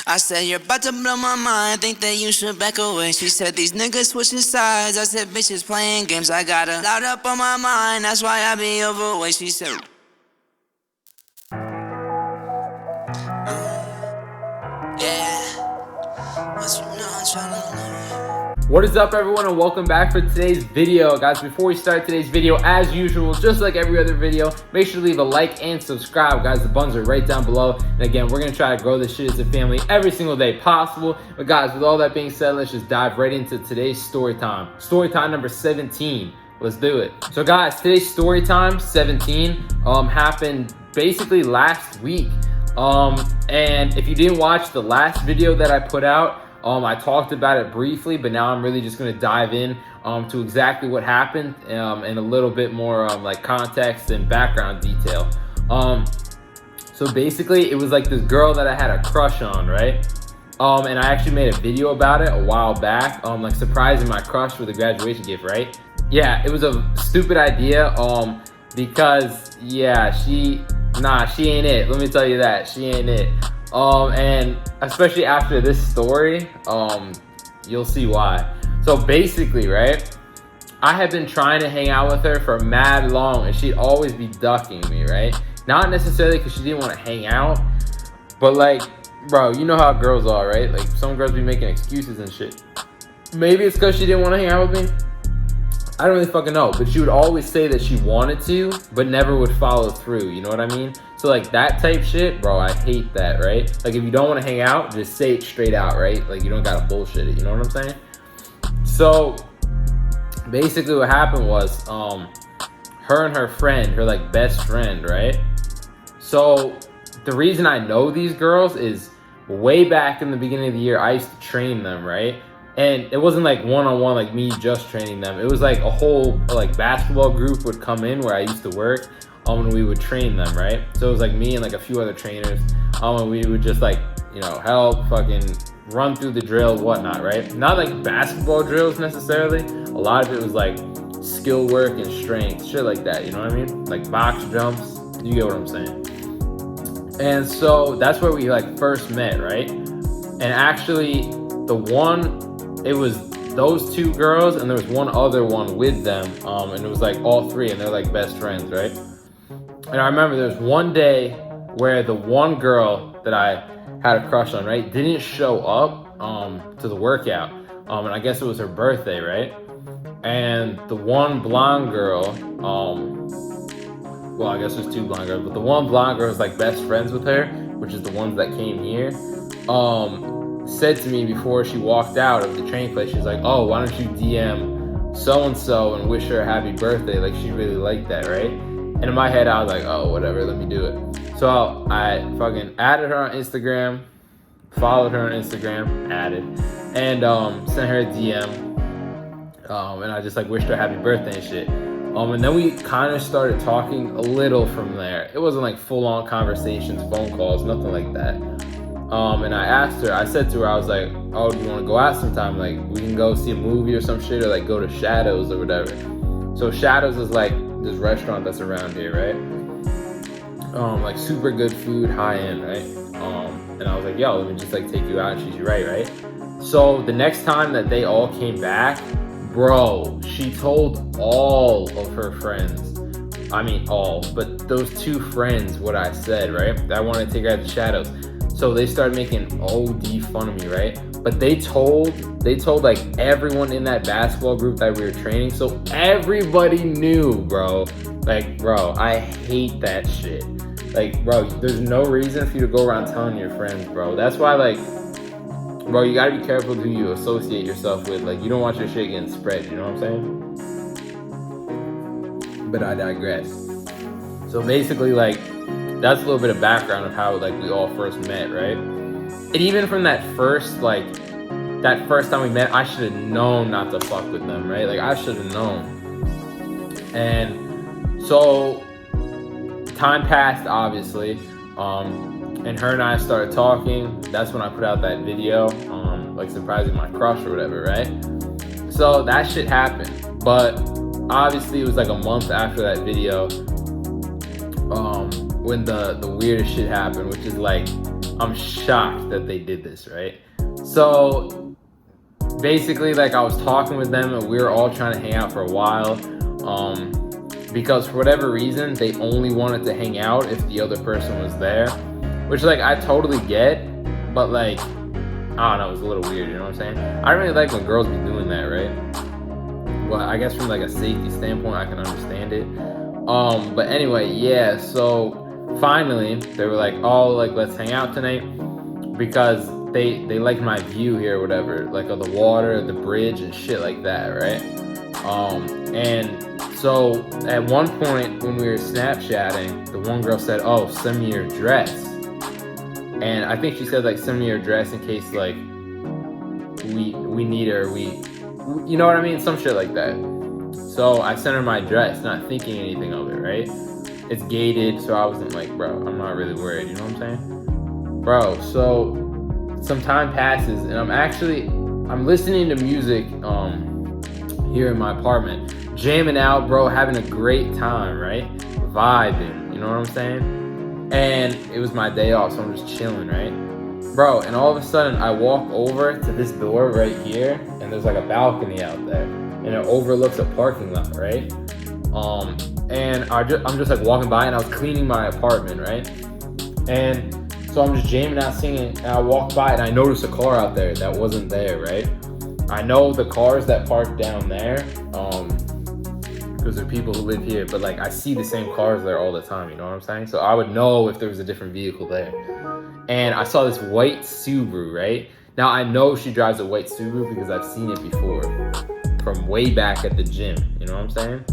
I said, you're about to blow my mind, think that you should back away. She said, these niggas switching sides. I said, bitches playing games. I got a lot up on my mind, that's why I be overweight. She said, yeah, but you know I'm tryna know. What is up, everyone, and welcome back for today's video. Guys, before we start today's video, as usual, just like every other video, make sure to leave a like and subscribe. Guys, the buttons are right down below. And again, we're gonna try to grow this shit as a family every single day possible. But guys, with all that being said, let's just dive right into today's story time. Story time number 17. Let's do it. So guys, today's story time 17 happened basically last week. And if you didn't watch the last video that I put out, I talked about it briefly, but now I'm really just going to dive in to exactly what happened and a little bit more like context and background detail. So basically, it was like this girl that I had a crush on, right? And I actually made a video about it a while back, like surprising my crush with a graduation gift, right? Yeah, it was a stupid idea because, yeah, she ain't it. Let me tell you that. She ain't it. And especially after this story, you'll see why. So basically, right, I had been trying to hang out with her for mad long and she'd always be ducking me, right? Not necessarily because she didn't want to hang out, but like, bro, you know how girls are, right? Like some girls be making excuses and shit. Maybe it's because she didn't want to hang out with me. I don't really fucking know, but she would always say that she wanted to, but never would follow through, you know what I mean? So like that type shit, bro, I hate that, right? Like if you don't want to hang out, just say it straight out, right? Like you don't gotta bullshit it, you know what I'm saying? So basically what happened was, her and her friend, her like best friend, right? So the reason I know these girls is way back in the beginning of the year, I used to train them, right? And it wasn't like one-on-one, like me just training them. It was like a whole like basketball group would come in where I used to work, and we would train them, right? So it was like me and like a few other trainers, and we would just like, you know, help fucking run through the drill, whatnot, right? Not like basketball drills necessarily. A lot of it was like skill work and strength, shit like that, you know what I mean? Like box jumps, you get what I'm saying? And so that's where we like first met, right? And actually it was those two girls and there was one other one with them, and it was like all three and they're like best friends, right? And I remember there was one day where the one girl that I had a crush on, right, didn't show up to the workout, and I guess it was her birthday, right? And the one blonde girl, well, I guess there's two blonde girls, but the one blonde girl was like best friends with her, which is the ones that came here, said to me before she walked out of the training place, she's like, oh, why don't you DM so-and-so and wish her a happy birthday? Like, she really liked that, right? And in my head, I was like, oh, whatever, let me do it. So I fucking added her on Instagram, followed her on Instagram, added, and sent her a DM, and I just like wished her a happy birthday and shit. And then we kind of started talking a little from there. It wasn't like full-on conversations, phone calls, nothing like that. And I said to her, I was like, oh, do you want to go out sometime? Like, we can go see a movie or some shit, or like go to Shadows or whatever. So Shadows is like this restaurant that's around here, right? Like super good food, high end, right? And I was like, yo, let me just like take you out. And she's right? So the next time that they all came back, bro, she told all of her friends, I mean all, but those two friends, what I said, right? That I wanted to take her out to Shadows. So they started making OD fun of me, right? But they told like everyone in that basketball group that we were training. So everybody knew, bro. Like, bro, I hate that shit. Like, bro, there's no reason for you to go around telling your friends, bro. That's why, like, bro, you gotta be careful who you associate yourself with. Like, you don't want your shit getting spread, you know what I'm saying? But I digress. So basically, like, that's a little bit of background of how like we all first met, right? And even from that first time we met, I should have known not to fuck with them, right? Like I should have known. And so time passed, obviously, and her and I started talking. That's when I put out that video, like surprising my crush or whatever, right? So that shit happened, but obviously it was like a month after that video, when the weirdest shit happened, which is like, I'm shocked that they did this, right? So basically, like, I was talking with them and we were all trying to hang out for a while, because for whatever reason they only wanted to hang out if the other person was there, which, like, I totally get, but, like, I don't know, it was a little weird, you know what I'm saying? I don't really like when girls be doing that, right? Well, I guess from, like, a safety standpoint I can understand it. But anyway, yeah, so finally they were like, oh, like, let's hang out tonight, because they like my view here or whatever, like, of the water, the bridge and shit like that, right? And so at one point when we were Snapchatting, the one girl said, oh, send me your address. And I think she said, like, send me your address in case, like, we need her, you know what I mean, some shit like that. So I sent her my address, not thinking anything of it, right? It's gated, so I wasn't like, bro, I'm not really worried, you know what I'm saying? Bro, so some time passes and I'm listening to music here in my apartment, jamming out, bro, having a great time, right? Vibing, you know what I'm saying? And it was my day off, so I'm just chilling, right? Bro, and all of a sudden I walk over to this door right here, and there's like a balcony out there, and it overlooks a parking lot, right? And I'm just like walking by, and I was cleaning my apartment, right? And so I'm just jamming out, singing, and I walk by and I notice a car out there that wasn't there, right? I know the cars that parked down there, because there are people who live here, but, like, I see the same cars there all the time, you know what I'm saying? So I would know if there was a different vehicle there. And I saw this white Subaru, right? Now I know she drives a white Subaru because I've seen it before from way back at the gym, you know what I'm saying?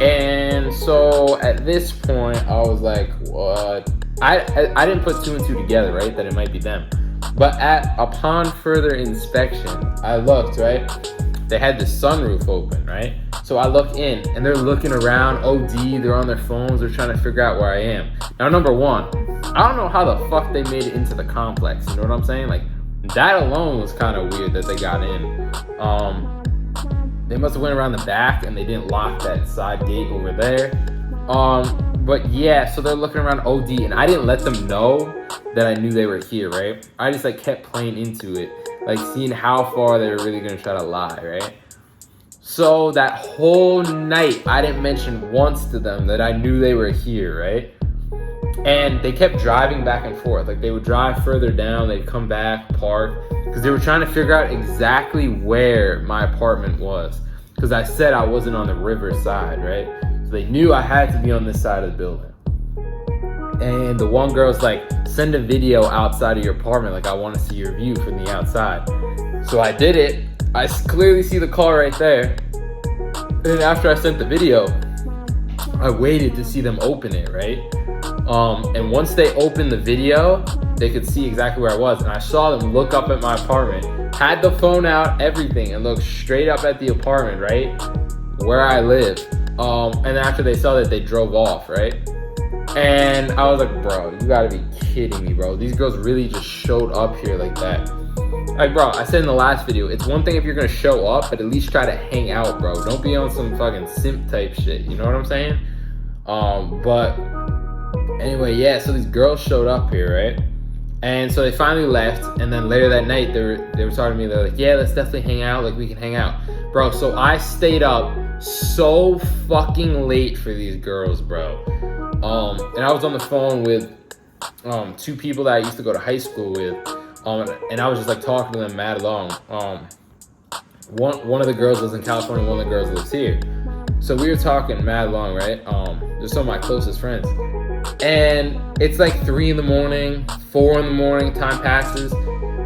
And so at this point I was like, what? I didn't put two and two together, right? That it might be them. But upon further inspection, I looked, right? They had the sunroof open, right? So I look in and they're looking around, OD, they're on their phones, they're trying to figure out where I am. Now, number one, I don't know how the fuck they made it into the complex, you know what I'm saying? Like, that alone was kind of weird that they got in. They must have went around the back and they didn't lock that side gate over there. But yeah, so they're looking around OD and I didn't let them know that I knew they were here, right? I just, like, kept playing into it, like, seeing how far they were really gonna try to lie, right? So that whole night, I didn't mention once to them that I knew they were here, right? And they kept driving back and forth. Like, they would drive further down, they'd come back, park, because they were trying to figure out exactly where my apartment was. Because I said I wasn't on the river side, right? So they knew I had to be on this side of the building. And the one girl's like, send a video outside of your apartment, like, I want to see your view from the outside. So I did it. I clearly see the car right there. And then after I sent the video, I waited to see them open it, right? And once they opened the video, they could see exactly where I was. And I saw them look up at my apartment, had the phone out, everything, and looked straight up at the apartment, right? Where I live. And then after they saw that, they drove off, right? And I was like, bro, you gotta be kidding me, bro. These girls really just showed up here like that. Like, bro, I said in the last video, it's one thing if you're gonna show up, but at least try to hang out, bro. Don't be on some fucking simp type shit, you know what I'm saying? But anyway, yeah, so these girls showed up here, right? And so they finally left, and then later that night, they were talking to me, they're like, yeah, let's definitely hang out, like, we can hang out. Bro, so I stayed up so fucking late for these girls, bro. And I was on the phone with two people that I used to go to high school with, and I was just, like, talking to them mad long. One of the girls lives in California, one of the girls lives here. So we were talking mad long, right? They're some of my closest friends. And it's like 3 in the morning, 4 in the morning, time passes,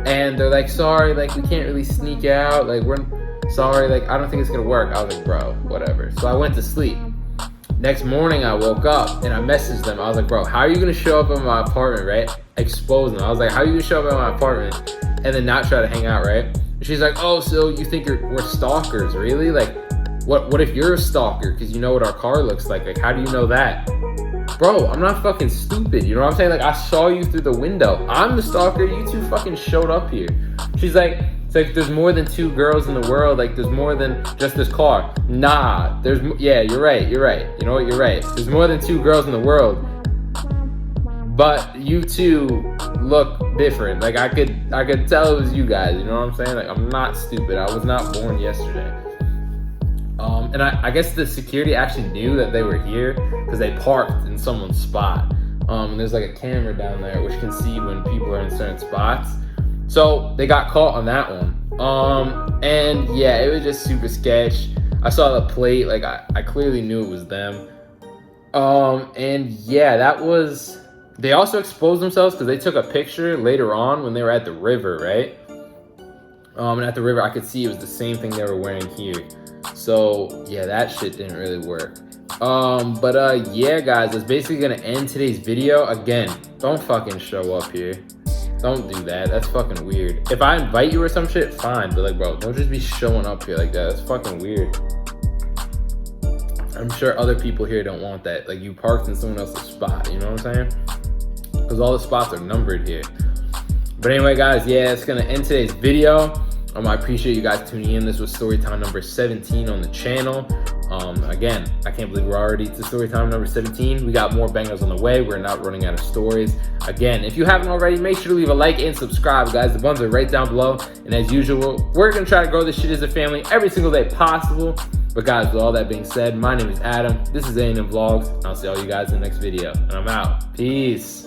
and they're like, sorry, like, we can't really sneak out, like, we're sorry, like, I don't think it's gonna work. I was like, bro, whatever. So I went to sleep. Next morning, I woke up and I messaged them. I was like, bro, how are you gonna show up at my apartment, right? Expose them. I was like, how are you gonna show up at my apartment and then not try to hang out, right? And she's like, oh, so you think we're stalkers, really? Like, what if you're a stalker? Because you know what our car looks like. Like, how do you know that? Bro, I'm not fucking stupid, you know what I'm saying? Like, I saw you through the window. I'm the stalker, you two fucking showed up here. She's like, it's like, there's more than 2 girls in the world, like, there's more than just this car. Nah, yeah, you're right. You know what, you're right. There's more than 2 girls in the world. but you two look different. Like I could tell it was you guys. You know what I'm saying? Like I'm not stupid. I was not born yesterday. And I guess the security actually knew that they were here because they parked in someone's spot. And there's like a camera down there which can see when people are in certain spots. So they got caught on that one. And yeah, it was just super sketch. I saw the plate, like I clearly knew it was them. And yeah, that was. They also exposed themselves because they took a picture later on when they were at the river, right? And at the river, I could see it was the same thing they were wearing here. So yeah, that shit didn't really work. Yeah, guys, that's basically gonna end today's video. Again, don't fucking show up here. Don't do that. That's fucking weird. If I invite you or some shit, fine. But like, bro, don't just be showing up here like that. That's fucking weird. I'm sure other people here don't want that. Like, you parked in someone else's spot. You know what I'm saying? Because all the spots are numbered here. But anyway, guys, yeah, it's gonna end today's video. I appreciate you guys tuning in. This was storytime number 17 on the channel. Again, I can't believe we're already to storytime number 17. We got more bangers on the way. We're not running out of stories. Again, if you haven't already, make sure to leave a like and subscribe, guys. The buttons are right down below. And as usual, we're gonna try to grow this shit as a family every single day possible. But guys, with all that being said, my name is Adam. This is A&M Vlogs. I'll see all you guys in the next video. And I'm out. Peace.